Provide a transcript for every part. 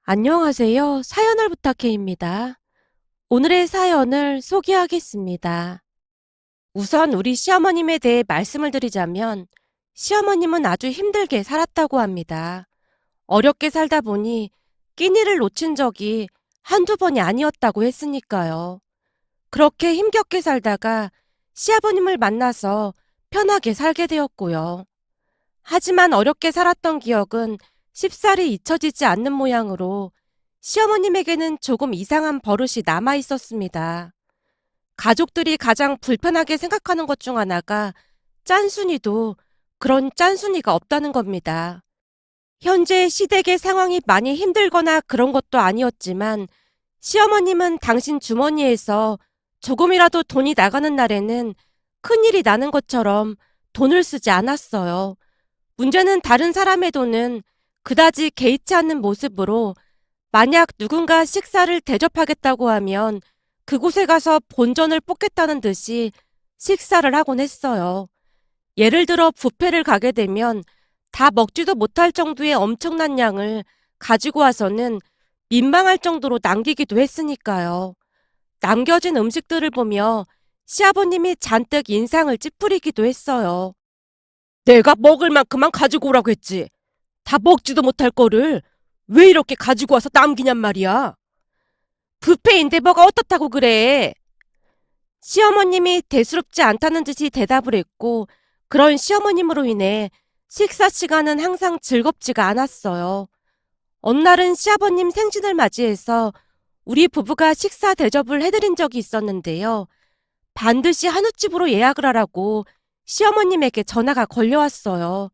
안녕하세요. 사연을 부탁해입니다. 오늘의 사연을 소개하겠습니다. 우선 우리 시어머님에 대해 말씀을 드리자면 시어머님은 아주 힘들게 살았다고 합니다. 어렵게 살다 보니 끼니를 놓친 적이 한두 번이 아니었다고 했으니까요. 그렇게 힘겹게 살다가 시아버님을 만나서 편하게 살게 되었고요. 하지만 어렵게 살았던 기억은 쉽사리 잊혀지지 않는 모양으로 시어머님에게는 조금 이상한 버릇이 남아 있었습니다. 가족들이 가장 불편하게 생각하는 것 중 하나가 짠순이도 그런 짠순이가 없다는 겁니다. 현재 시댁의 상황이 많이 힘들거나 그런 것도 아니었지만 시어머님은 당신 주머니에서 조금이라도 돈이 나가는 날에는 큰일이 나는 것처럼 돈을 쓰지 않았어요. 문제는 다른 사람의 돈은 그다지 개의치 않는 모습으로 만약 누군가 식사를 대접하겠다고 하면 그곳에 가서 본전을 뽑겠다는 듯이 식사를 하곤 했어요. 예를 들어 뷔페를 가게 되면 다 먹지도 못할 정도의 엄청난 양을 가지고 와서는 민망할 정도로 남기기도 했으니까요. 남겨진 음식들을 보며 시아버님이 잔뜩 인상을 찌푸리기도 했어요. 내가 먹을 만큼만 가지고 오라고 했지. 다 먹지도 못할 거를 왜 이렇게 가지고 와서 남기냔 말이야. 뷔페인데 뭐가 어떻다고 그래. 시어머님이 대수롭지 않다는 듯이 대답을 했고 그런 시어머님으로 인해 식사 시간은 항상 즐겁지가 않았어요. 어느 날은 시아버님 생신을 맞이해서 우리 부부가 식사 대접을 해드린 적이 있었는데요. 반드시 한우집으로 예약을 하라고 시어머님에게 전화가 걸려왔어요.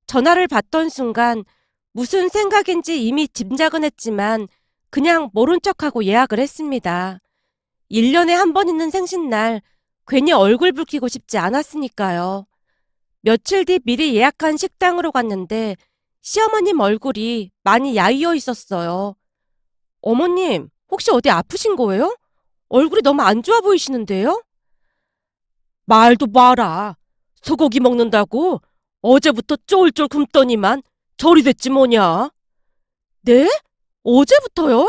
전화를 받던 순간 무슨 생각인지 이미 짐작은 했지만 그냥 모른 척하고 예약을 했습니다. 1년에 한 번 있는 생신날 괜히 얼굴 붉히고 싶지 않았으니까요. 며칠 뒤 미리 예약한 식당으로 갔는데 시어머님 얼굴이 많이 야위어 있었어요. 어머님, 혹시 어디 아프신 거예요? 얼굴이 너무 안 좋아 보이시는데요? 말도 마라. 소고기 먹는다고 어제부터 쫄쫄 굶더니만 절이 됐지 뭐냐. 네? 어제부터요?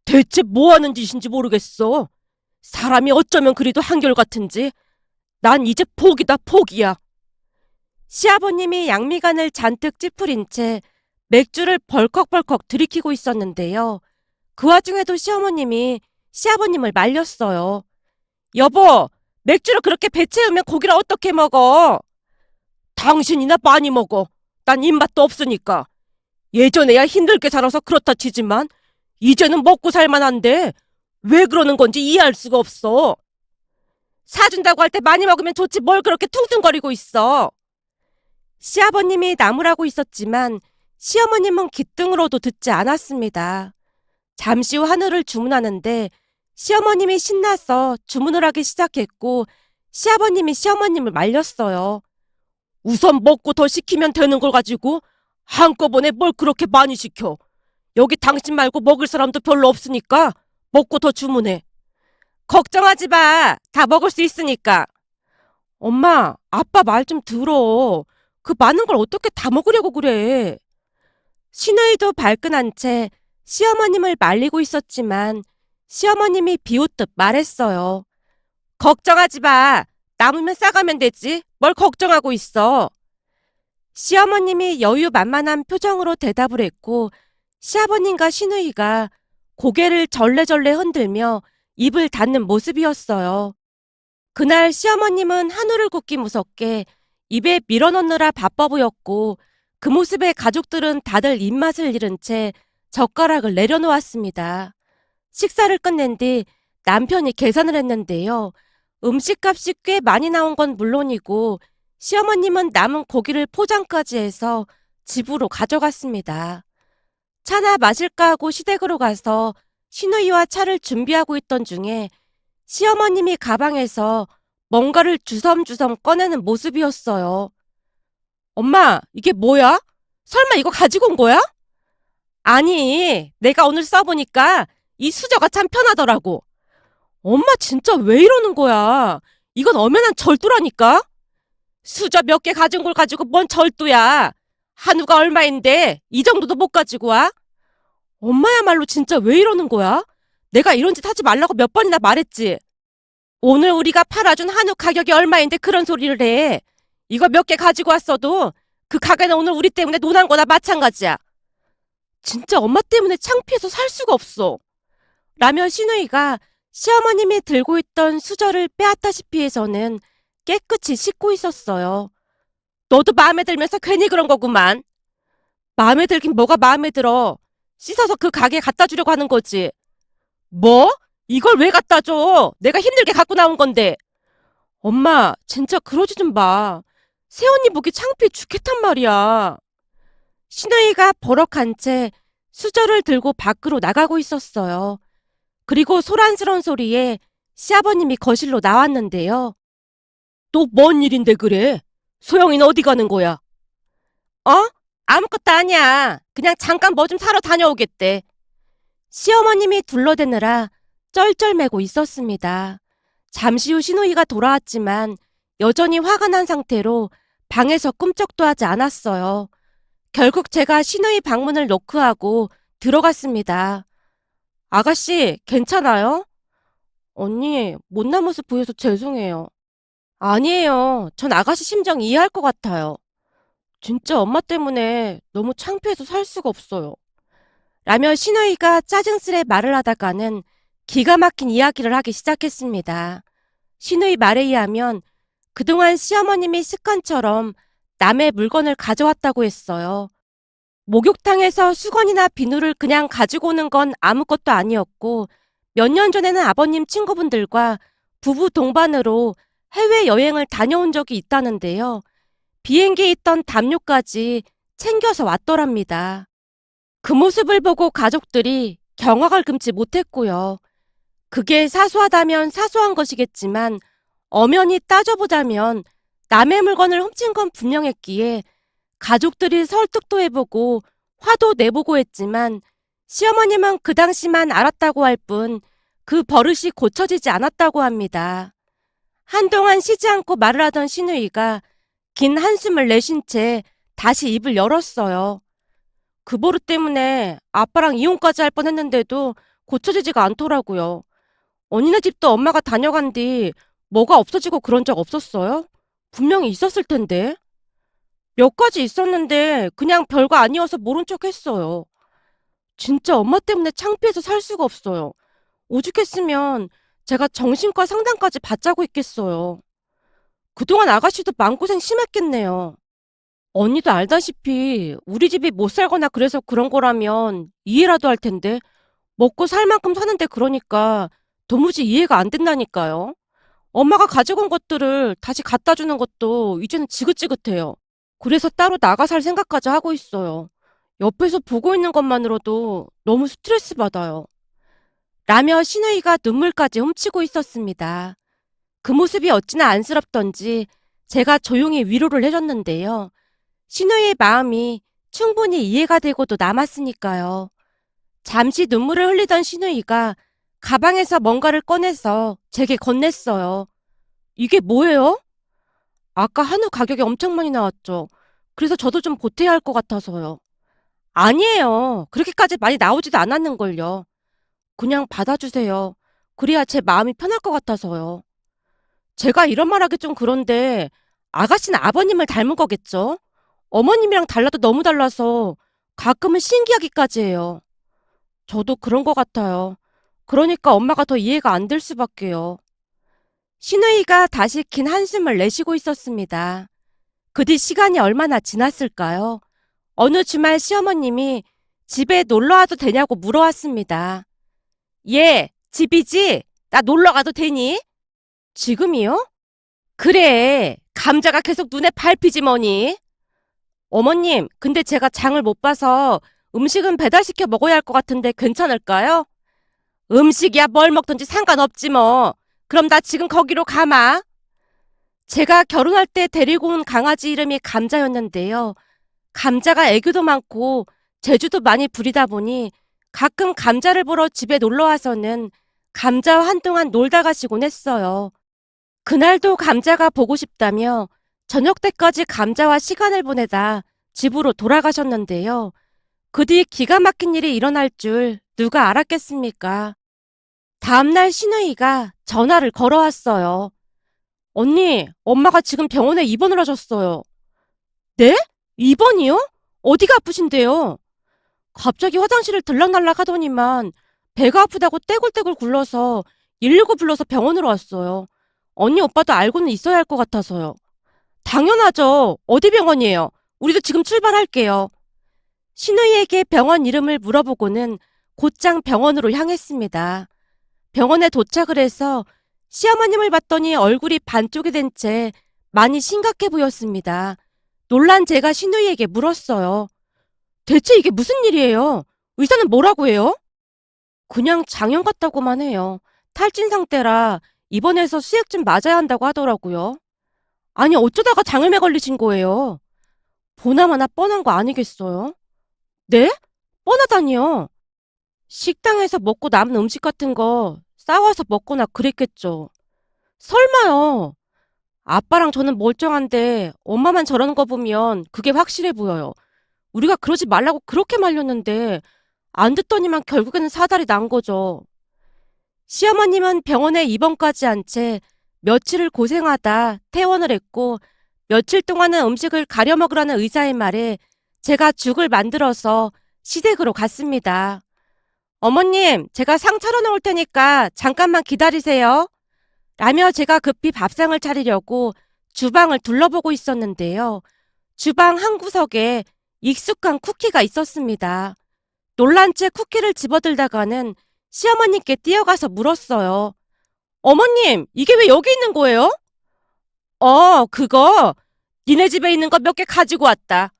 대체 뭐 하는 짓인지 모르겠어. 사람이 어쩌면 그리도 한결같은지. 난 이제 포기다, 포기야. 시아버님이 양미간을 잔뜩 찌푸린 채 맥주를 벌컥벌컥 들이키고 있었는데요. 그 와중에도 시어머님이 시아버님을 말렸어요. 여보, 맥주를 그렇게 배 채우면 고기를 어떻게 먹어? 당신이나 많이 먹어. 난 입맛도 없으니까. 예전에야 힘들게 살아서 그렇다 치지만 이제는 먹고 살만한데 왜 그러는 건지 이해할 수가 없어. 사준다고 할 때 많이 먹으면 좋지 뭘 그렇게 퉁퉁거리고 있어. 시아버님이 나무라고 있었지만 시어머님은 귓등으로도 듣지 않았습니다. 잠시 후 한우를 주문하는데 시어머님이 신나서 주문을 하기 시작했고 시아버님이 시어머님을 말렸어요. 우선 먹고 더 시키면 되는 걸 가지고 한꺼번에 뭘 그렇게 많이 시켜. 여기 당신 말고 먹을 사람도 별로 없으니까 먹고 더 주문해. 걱정하지 마. 다 먹을 수 있으니까. 엄마, 아빠 말 좀 들어. 그 많은 걸 어떻게 다 먹으려고 그래. 시누이도 발끈한 채 시어머님을 말리고 있었지만 시어머님이 비웃듯 말했어요. 걱정하지 마. 남으면 싸가면 되지. 뭘 걱정하고 있어. 시어머님이 여유만만한 표정으로 대답을 했고 시아버님과 시누이가 고개를 절레절레 흔들며 입을 닫는 모습이었어요. 그날 시어머님은 한우를 굽기 무섭게 입에 밀어넣느라 바빠 보였고 그 모습에 가족들은 다들 입맛을 잃은 채 젓가락을 내려놓았습니다. 식사를 끝낸 뒤 남편이 계산을 했는데요. 음식값이 꽤 많이 나온 건 물론이고 시어머님은 남은 고기를 포장까지 해서 집으로 가져갔습니다. 차나 마실까 하고 시댁으로 가서 시누이와 차를 준비하고 있던 중에 시어머님이 가방에서 뭔가를 주섬주섬 꺼내는 모습이었어요. 엄마, 이게 뭐야? 설마 이거 가지고 온 거야? 아니, 내가 오늘 써보니까 이 수저가 참 편하더라고. 엄마 진짜 왜 이러는 거야? 이건 엄연한 절도라니까? 수저 몇 개 가진 걸 가지고 뭔 절도야? 한우가 얼마인데 이 정도도 못 가지고 와? 엄마야말로 진짜 왜 이러는 거야? 내가 이런 짓 하지 말라고 몇 번이나 말했지. 오늘 우리가 팔아준 한우 가격이 얼마인데 그런 소리를 해. 이거 몇 개 가지고 왔어도 그 가게는 오늘 우리 때문에 논한 거나 마찬가지야. 진짜 엄마 때문에 창피해서 살 수가 없어. 라며 신우이가 시어머님이 들고 있던 수저를 빼앗다시피 해서는 깨끗이 씻고 있었어요. 너도 마음에 들면서 괜히 그런 거구만. 마음에 들긴 뭐가 마음에 들어. 씻어서 그 가게에 갖다 주려고 하는 거지. 뭐? 이걸 왜 갖다 줘? 내가 힘들게 갖고 나온 건데. 엄마, 진짜 그러지 좀 마. 새언니 보기 창피해 죽겠단 말이야. 신우이가 버럭한 채 수저를 들고 밖으로 나가고 있었어요. 그리고 소란스러운 소리에 시아버님이 거실로 나왔는데요. 또 뭔 일인데 그래? 소영이는 어디 가는 거야? 어? 아무것도 아니야. 그냥 잠깐 뭐 좀 사러 다녀오겠대. 시어머님이 둘러대느라 쩔쩔매고 있었습니다. 잠시 후 신우이가 돌아왔지만 여전히 화가 난 상태로 방에서 꿈쩍도 하지 않았어요. 결국 제가 신우이 방문을 노크하고 들어갔습니다. 아가씨, 괜찮아요? 언니, 못난 모습 보여서 죄송해요. 아니에요. 전 아가씨 심정 이해할 것 같아요. 진짜 엄마 때문에 너무 창피해서 살 수가 없어요. 라며 신우이가 짜증스레 말을 하다가는 기가 막힌 이야기를 하기 시작했습니다. 신우이 말에 의하면 그동안 시어머님이 습관처럼 남의 물건을 가져왔다고 했어요. 목욕탕에서 수건이나 비누를 그냥 가지고 오는 건 아무것도 아니었고 몇 년 전에는 아버님 친구분들과 부부 동반으로 해외여행을 다녀온 적이 있다는데요. 비행기에 있던 담요까지 챙겨서 왔더랍니다. 그 모습을 보고 가족들이 경악을 금치 못했고요. 그게 사소하다면 사소한 것이겠지만 엄연히 따져보자면 남의 물건을 훔친 건 분명했기에 가족들이 설득도 해보고 화도 내보고 했지만 시어머님은 그 당시만 알았다고 할 뿐 그 버릇이 고쳐지지 않았다고 합니다. 한동안 쉬지 않고 말을 하던 신우이가 긴 한숨을 내쉰 채 다시 입을 열었어요. 그 버릇 때문에 아빠랑 이혼까지 할 뻔했는데도 고쳐지지가 않더라고요. 언니네 집도 엄마가 다녀간 뒤 뭐가 없어지고 그런 적 없었어요? 분명히 있었을 텐데. 몇 가지 있었는데 그냥 별거 아니어서 모른 척 했어요. 진짜 엄마 때문에 창피해서 살 수가 없어요. 오죽했으면 제가 정신과 상담까지 받자고 했겠어요. 그동안 아가씨도 마음고생 심했겠네요. 언니도 알다시피 우리 집이 못 살거나 그래서 그런 거라면 이해라도 할 텐데 먹고 살 만큼 사는데 그러니까 도무지 이해가 안 된다니까요. 엄마가 가지고 온 것들을 다시 갖다 주는 것도 이제는 지긋지긋해요. 그래서 따로 나가 살 생각까지 하고 있어요. 옆에서 보고 있는 것만으로도 너무 스트레스 받아요. 라며 신우이가 눈물까지 훔치고 있었습니다. 그 모습이 어찌나 안쓰럽던지 제가 조용히 위로를 해줬는데요. 신우이의 마음이 충분히 이해가 되고도 남았으니까요. 잠시 눈물을 흘리던 신우이가 가방에서 뭔가를 꺼내서 제게 건넸어요. 이게 뭐예요? 아까 한우 가격이 엄청 많이 나왔죠. 그래서 저도 좀 보태야 할 것 같아서요. 아니에요. 그렇게까지 많이 나오지도 않았는걸요. 그냥 받아주세요. 그래야 제 마음이 편할 것 같아서요. 제가 이런 말하기 좀 그런데 아가씨는 아버님을 닮은 거겠죠? 어머님이랑 달라도 너무 달라서 가끔은 신기하기까지 해요. 저도 그런 것 같아요. 그러니까 엄마가 더 이해가 안 될 수밖에요. 신우이가 다시 긴 한숨을 내쉬고 있었습니다. 그 뒤 시간이 얼마나 지났을까요? 어느 주말 시어머님이 집에 놀러 와도 되냐고 물어왔습니다. 예, 집이지? 나 놀러 가도 되니? 지금이요? 그래, 감자가 계속 눈에 밟히지 뭐니? 어머님, 근데 제가 장을 못 봐서 음식은 배달시켜 먹어야 할 것 같은데 괜찮을까요? 음식이야 뭘 먹든지 상관없지 뭐. 그럼 나 지금 거기로 가마. 제가 결혼할 때 데리고 온 강아지 이름이 감자였는데요. 감자가 애교도 많고 재주도 많이 부리다 보니 가끔 감자를 보러 집에 놀러 와서는 감자와 한동안 놀다 가시곤 했어요. 그날도 감자가 보고 싶다며 저녁 때까지 감자와 시간을 보내다 집으로 돌아가셨는데요. 그 뒤 기가 막힌 일이 일어날 줄 누가 알았겠습니까? 다음날 신우이가 전화를 걸어왔어요. 언니, 엄마가 지금 병원에 입원을 하셨어요. 네? 입원이요? 어디가 아프신데요? 갑자기 화장실을 들락날락 하더니만 배가 아프다고 떼굴떼굴 굴러서 119 불러서 병원으로 왔어요. 언니 오빠도 알고는 있어야 할 것 같아서요. 당연하죠. 어디 병원이에요? 우리도 지금 출발할게요. 신우이에게 병원 이름을 물어보고는 곧장 병원으로 향했습니다. 병원에 도착을 해서 시어머님을 봤더니 얼굴이 반쪽이 된 채 많이 심각해 보였습니다. 놀란 제가 신우이에게 물었어요. 대체 이게 무슨 일이에요? 의사는 뭐라고 해요? 그냥 장염 같다고만 해요. 탈진 상태라 입원해서 수액 좀 맞아야 한다고 하더라고요. 아니 어쩌다가 장염에 걸리신 거예요? 보나마나 뻔한 거 아니겠어요? 네? 뻔하다니요. 식당에서 먹고 남은 음식 같은 거 싸와서 먹거나 그랬겠죠. 설마요. 아빠랑 저는 멀쩡한데 엄마만 저러는 거 보면 그게 확실해 보여요. 우리가 그러지 말라고 그렇게 말렸는데 안 듣더니만 결국에는 사달이 난 거죠. 시어머님은 병원에 입원까지 한 채 며칠을 고생하다 퇴원을 했고 며칠 동안은 음식을 가려 먹으라는 의사의 말에 제가 죽을 만들어서 시댁으로 갔습니다. 어머님, 제가 상 차려놓을 테니까 잠깐만 기다리세요. 라며 제가 급히 밥상을 차리려고 주방을 둘러보고 있었는데요. 주방 한 구석에 익숙한 쿠키가 있었습니다. 놀란 채 쿠키를 집어들다가는 시어머님께 뛰어가서 물었어요. 어머님, 이게 왜 여기 있는 거예요? 그거 니네 집에 있는 거 몇 개 가지고 왔다.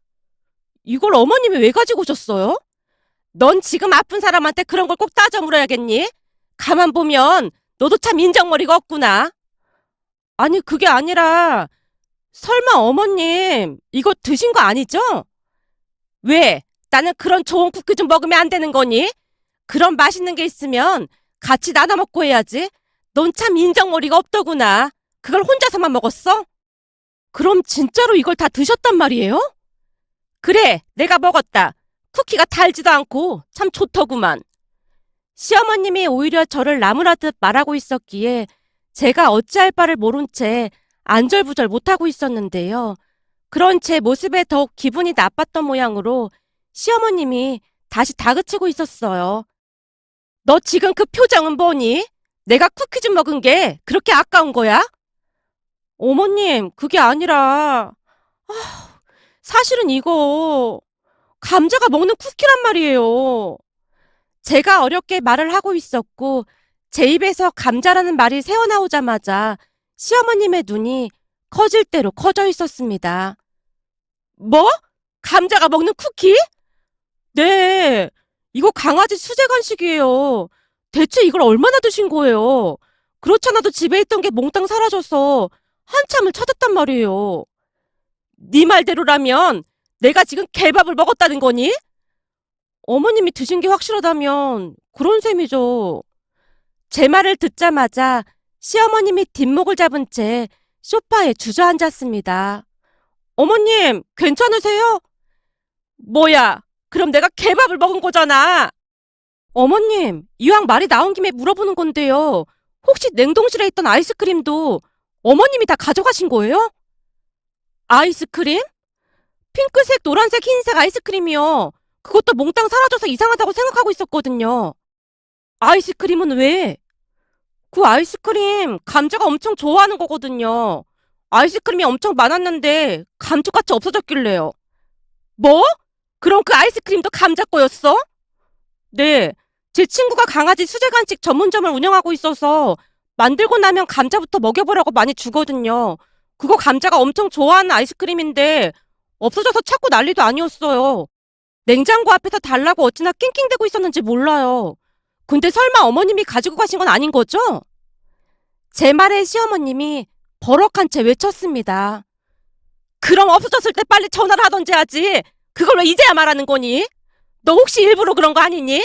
이걸 어머님이 왜 가지고 오셨어요? 넌 지금 아픈 사람한테 그런 걸 꼭 따져 물어야겠니? 가만 보면 너도 참 인정머리가 없구나. 아니, 그게 아니라 설마 어머님 이거 드신 거 아니죠? 왜? 나는 그런 좋은 쿠키 좀 먹으면 안 되는 거니? 그런 맛있는 게 있으면 같이 나눠 먹고 해야지. 넌 참 인정머리가 없더구나. 그걸 혼자서만 먹었어? 그럼 진짜로 이걸 다 드셨단 말이에요? 그래, 내가 먹었다. 쿠키가 달지도 않고 참 좋더구만. 시어머님이 오히려 저를 나무라듯 말하고 있었기에 제가 어찌할 바를 모른 채 안절부절 못하고 있었는데요. 그런 제 모습에 더욱 기분이 나빴던 모양으로 시어머님이 다시 다그치고 있었어요. 너 지금 그 표정은 뭐니? 내가 쿠키 좀 먹은 게 그렇게 아까운 거야? 어머님, 그게 아니라, 사실은 이거, 감자가 먹는 쿠키란 말이에요. 제가 어렵게 말을 하고 있었고, 제 입에서 감자라는 말이 새어나오자마자 시어머님의 눈이 커질 대로 커져 있었습니다. 뭐? 감자가 먹는 쿠키? 네, 이거 강아지 수제 간식이에요. 대체 이걸 얼마나 드신 거예요? 그렇잖아도 집에 있던 게 몽땅 사라져서 한참을 찾았단 말이에요. 네 말대로라면 내가 지금 개밥을 먹었다는 거니? 어머님이 드신 게 확실하다면 그런 셈이죠. 제 말을 듣자마자 시어머님이 뒷목을 잡은 채 소파에 주저앉았습니다. 어머님, 괜찮으세요? 뭐야, 그럼 내가 개밥을 먹은 거잖아. 어머님, 이왕 말이 나온 김에 물어보는 건데요. 혹시 냉동실에 있던 아이스크림도 어머님이 다 가져가신 거예요? 아이스크림? 핑크색, 노란색, 흰색 아이스크림이요. 그것도 몽땅 사라져서 이상하다고 생각하고 있었거든요. 아이스크림은 왜? 그 아이스크림 감자가 엄청 좋아하는 거거든요. 아이스크림이 엄청 많았는데 감쪽같이 없어졌길래요. 뭐? 그럼 그 아이스크림도 감자 거였어? 네. 제 친구가 강아지 수제 간식 전문점을 운영하고 있어서 만들고 나면 감자부터 먹여보라고 많이 주거든요. 그거 감자가 엄청 좋아하는 아이스크림인데 없어져서 찾고 난리도 아니었어요. 냉장고 앞에서 달라고 어찌나 낑낑대고 있었는지 몰라요. 근데 설마 어머님이 가지고 가신 건 아닌 거죠? 제 말에 시어머님이 버럭한 채 외쳤습니다. 그럼 없어졌을 때 빨리 전화를 하던지 하지. 그걸 왜 이제야 말하는 거니? 너 혹시 일부러 그런 거 아니니?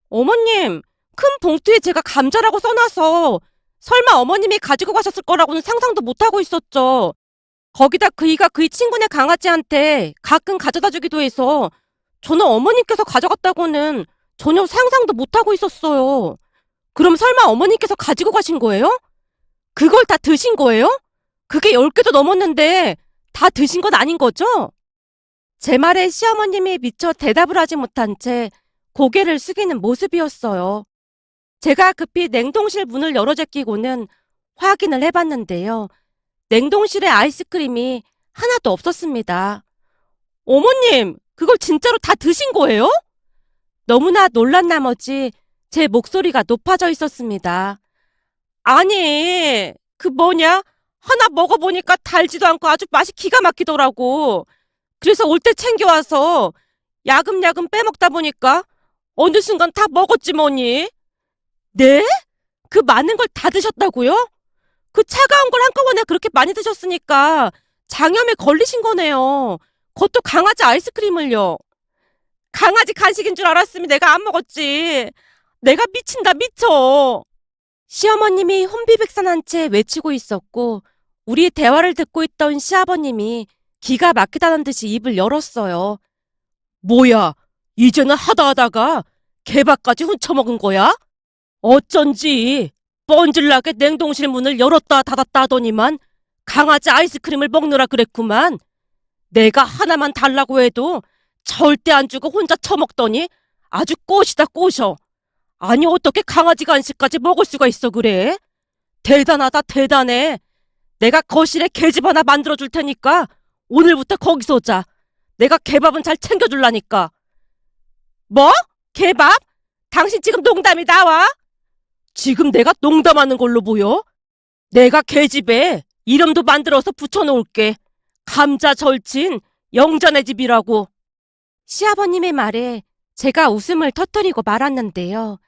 어머님, 큰 봉투에 제가 감자라고 써놔서 설마 어머님이 가지고 가셨을 거라고는 상상도 못하고 있었죠. 거기다 그이가 그이 친구네 강아지한테 가끔 가져다 주기도 해서 저는 어머님께서 가져갔다고는 전혀 상상도 못하고 있었어요. 그럼 설마 어머님께서 가지고 가신 거예요? 그걸 다 드신 거예요? 그게 10개도 넘었는데 다 드신 건 아닌 거죠? 제 말에 시어머님이 미처 대답을 하지 못한 채 고개를 숙이는 모습이었어요. 제가 급히 냉동실 문을 열어 제끼고는 확인을 해봤는데요. 냉동실에 아이스크림이 하나도 없었습니다. 어머님, 그걸 진짜로 다 드신 거예요? 너무나 놀란 나머지 제 목소리가 높아져 있었습니다. 아니, 그 뭐냐? 하나 먹어보니까 달지도 않고 아주 맛이 기가 막히더라고. 그래서 올 때 챙겨와서 야금야금 빼먹다 보니까 어느 순간 다 먹었지 뭐니. 네? 그 많은 걸 다 드셨다고요? 그 차가운 걸 한꺼번에 그렇게 많이 드셨으니까 장염에 걸리신 거네요. 그것도 강아지 아이스크림을요. 강아지 간식인 줄 알았으면 내가 안 먹었지. 내가 미친다, 미쳐. 시어머님이 혼비백산한 채 외치고 있었고, 우리 대화를 듣고 있던 시아버님이 기가 막히다는 듯이 입을 열었어요. 뭐야, 이제는 하다 하다가 개밥까지 훔쳐먹은 거야? 어쩐지 뻔질나게 냉동실 문을 열었다 닫았다 하더니만 강아지 아이스크림을 먹느라 그랬구만. 내가 하나만 달라고 해도 절대 안 주고 혼자 처먹더니 아주 꼬시다 꼬셔. 아니 어떻게 강아지 간식까지 먹을 수가 있어 그래? 대단하다 대단해. 내가 거실에 계집 하나 만들어줄 테니까 오늘부터 거기서 자. 내가 개밥은 잘 챙겨줄라니까. 뭐? 개밥? 당신 지금 농담이 나와? 지금 내가 농담하는 걸로 보여? 내가 계집에 이름도 만들어서 붙여놓을게. 감자 절친 영자네 집이라고. 시아버님의 말에 제가 웃음을 터뜨리고 말았는데요.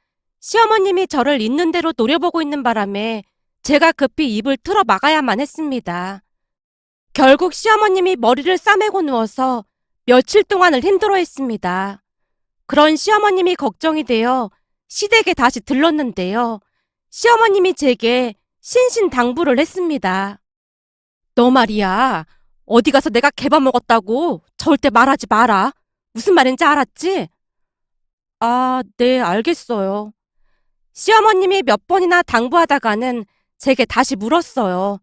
시어머님이 저를 있는 대로 노려보고 있는 바람에 제가 급히 입을 틀어 막아야만 했습니다. 결국 시어머님이 머리를 싸매고 누워서 며칠 동안을 힘들어했습니다. 그런 시어머님이 걱정이 되어 시댁에 다시 들렀는데요. 시어머님이 제게 신신당부를 했습니다. 너 말이야, 어디 가서 내가 개밥 먹었다고 절대 말하지 마라. 무슨 말인지 알았지? 아, 네, 알겠어요. 시어머님이 몇 번이나 당부하다가는 제게 다시 물었어요.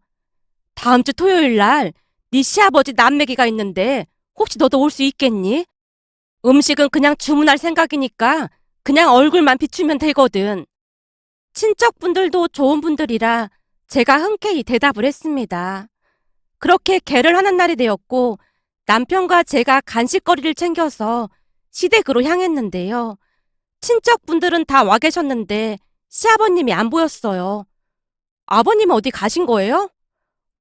다음 주 토요일 날 네 시아버지 남매기가 있는데 혹시 너도 올 수 있겠니? 음식은 그냥 주문할 생각이니까 그냥 얼굴만 비추면 되거든. 친척분들도 좋은 분들이라 제가 흔쾌히 대답을 했습니다. 그렇게 개를 하는 날이 되었고 남편과 제가 간식거리를 챙겨서 시댁으로 향했는데요. 친척분들은 다 와 계셨는데 시아버님이 안 보였어요. 아버님은 어디 가신 거예요?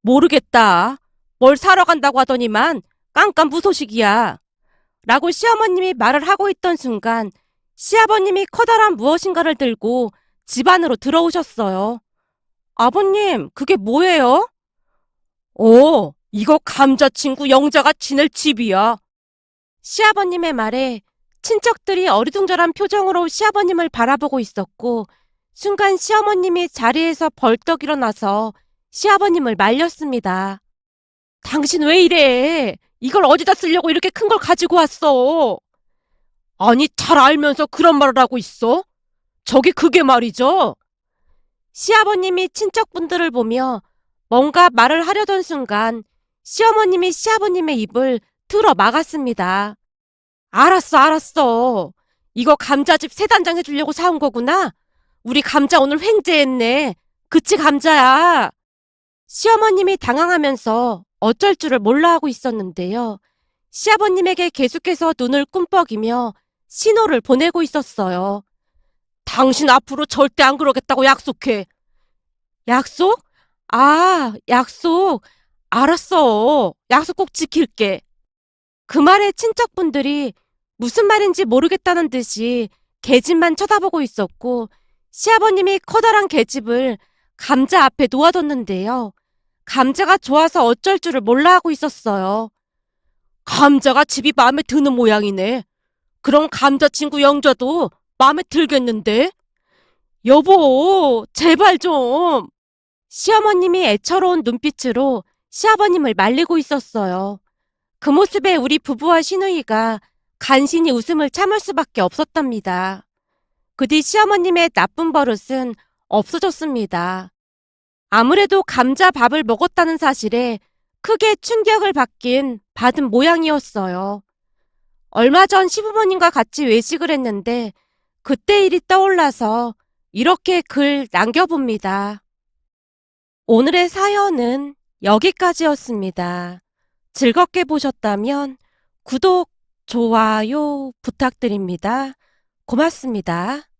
모르겠다. 뭘 사러 간다고 하더니만 깜깜무소식이야. 라고 시어머님이 말을 하고 있던 순간 시아버님이 커다란 무엇인가를 들고 집 안으로 들어오셨어요. 아버님, 그게 뭐예요? 이거 감자친구 영자가 지낼 집이야. 시아버님의 말에 친척들이 어리둥절한 표정으로 시아버님을 바라보고 있었고 순간 시어머님이 자리에서 벌떡 일어나서 시아버님을 말렸습니다. 당신 왜 이래? 이걸 어디다 쓰려고 이렇게 큰 걸 가지고 왔어? 아니, 잘 알면서 그런 말을 하고 있어? 저게 그게 말이죠? 시아버님이 친척분들을 보며 뭔가 말을 하려던 순간 시어머님이 시아버님의 입을 틀어 막았습니다. 알았어, 알았어. 이거 감자즙 3단장 해주려고 사온 거구나? 우리 감자 오늘 횡재했네. 그치, 감자야. 시어머님이 당황하면서 어쩔 줄을 몰라 하고 있었는데요. 시아버님에게 계속해서 눈을 꿈뻑이며 신호를 보내고 있었어요. 당신 앞으로 절대 안 그러겠다고 약속해. 약속? 아, 약속. 알았어. 약속 꼭 지킬게. 그 말에 친척분들이 무슨 말인지 모르겠다는 듯이 계집만 쳐다보고 있었고 시아버님이 커다란 계집을 감자 앞에 놓아뒀는데요. 감자가 좋아서 어쩔 줄을 몰라 하고 있었어요. 감자가 집이 마음에 드는 모양이네. 그럼 감자친구 영자도 마음에 들겠는데? 여보, 제발 좀. 시어머님이 애처로운 눈빛으로 시아버님을 말리고 있었어요. 그 모습에 우리 부부와 시누이가 간신히 웃음을 참을 수밖에 없었답니다. 그 뒤 시어머님의 나쁜 버릇은 없어졌습니다. 아무래도 감자밥을 먹었다는 사실에 크게 충격을 받은 모양이었어요. 얼마 전 시부모님과 같이 외식을 했는데 그때 일이 떠올라서 이렇게 글 남겨봅니다. 오늘의 사연은 여기까지였습니다. 즐겁게 보셨다면 구독, 좋아요 부탁드립니다. 고맙습니다.